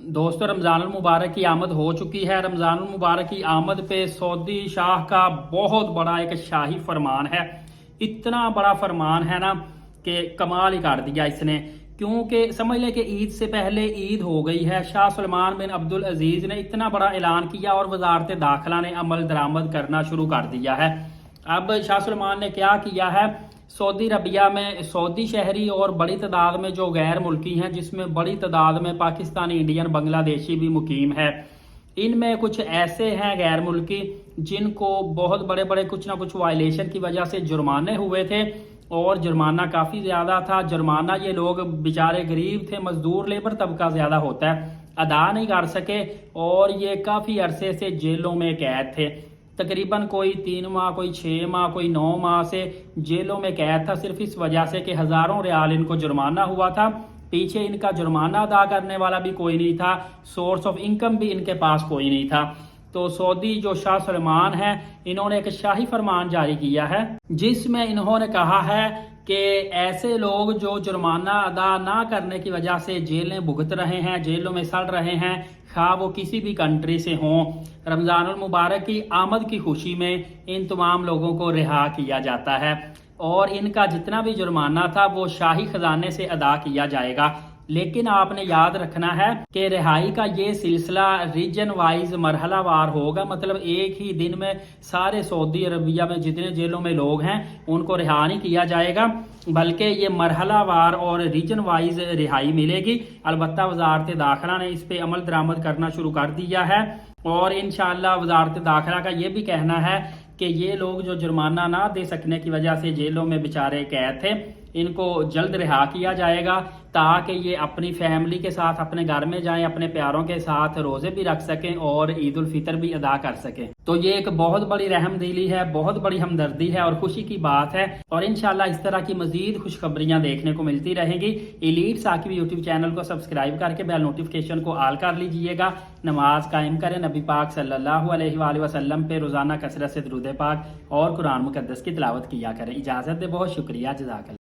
दोस्तों रमज़ान मुबारक की आमद हो चुकी है। रमज़ान मुबारक की आमद पे सऊदी शाह का बहुत बड़ा एक शाही फरमान है। इतना बड़ा फरमान है ना कि कमाल ही कर दिया इसने, क्योंकि समझ लें कि ईद से पहले ईद हो गई है। शाह सलमान बिन अब्दुल अजीज ने इतना बड़ा ऐलान किया और वजारत दाखिला ने अमल दरामद करना शुरू कर दिया है। अब शाह सलमान ने क्या किया है, सऊदी अरबिया में सऊदी शहरी और बड़ी तादाद में जो गैर मुल्की हैं, जिसमें बड़ी तादाद में पाकिस्तानी, इंडियन, बांग्लादेशी भी मुकीम है, इनमें कुछ ऐसे हैं गैर मुल्की जिनको बहुत बड़े बड़े कुछ ना कुछ वायलेशन की वजह से जुर्माने हुए थे, और जुर्माना काफ़ी ज़्यादा था। जुर्माना ये लोग बेचारे गरीब थे, मजदूर लेबर तबका ज़्यादा होता है, अदा नहीं कर सके और ये काफ़ी अरसे से जेलों में कैद थे। तकरीबन कोई 3 माह, कोई 6 माह, कोई 9 माह से जेलों में कैद था, सिर्फ इस वजह से कि हज़ारों रियाल इनको जुर्माना हुआ था। पीछे इनका जुर्माना अदा करने वाला भी कोई नहीं था, सोर्स ऑफ इनकम भी इनके पास कोई नहीं था। तो सऊदी जो शाह सलमान है, इन्होंने एक शाही फरमान जारी किया है जिसमें इन्होंने कहा है कि ऐसे लोग जो जुर्माना अदा ना करने की वजह से जेलें भुगत रहे हैं, जेलों में सड़ रहे हैं, खा वो किसी भी कंट्री से हों, रमज़ानुल मुबारक की आमद की खुशी में इन तमाम लोगों को रिहा किया जाता है और इनका जितना भी जुर्माना था वो शाही खजाने से अदा किया जाएगा। लेकिन आपने याद रखना है कि रिहाई का ये सिलसिला रीजन वाइज मरहला वार होगा, मतलब एक ही दिन में सारे सऊदी अरबिया में जितने जेलों में लोग हैं उनको रिहा नहीं किया जाएगा, बल्कि ये मरहला वार और रीजन वाइज रिहाई मिलेगी। अलबत्ता वजारत दाखिला ने इस पे अमल दरामद करना शुरू कर दिया है और इंशाअल्लाह वजारत दाखिला का ये भी कहना है कि ये लोग जो जुर्माना ना दे सकने की वजह से जेलों में बेचारे कैद थे, इनको जल्द रिहा किया जाएगा ताकि ये अपनी फैमिली के साथ अपने घर में जाएं, अपने प्यारों के साथ रोजे भी रख सकें और ईद उल फितर भी अदा कर सकें। तो ये एक बहुत बड़ी रहमदिली है, बहुत बड़ी हमदर्दी है और खुशी की बात है। और इंशाल्लाह इस तरह की मजीद खुशखबरियां देखने को मिलती रहेंगी। एलीट साकिब यूट्यूब चैनल को सब्सक्राइब करके बेल नोटिफिकेशन को ऑल कर लीजिएगा। नमाज कायम करें, नबी पाक सल्लल्लाहु अलैहि वसल्लम पे रोजाना कसरत से दुरूद पाक और कुरान मुकद्दस की तिलावत किया करें। इजाजत दे, बहुत शुक्रिया, जज़ाकल्लाह।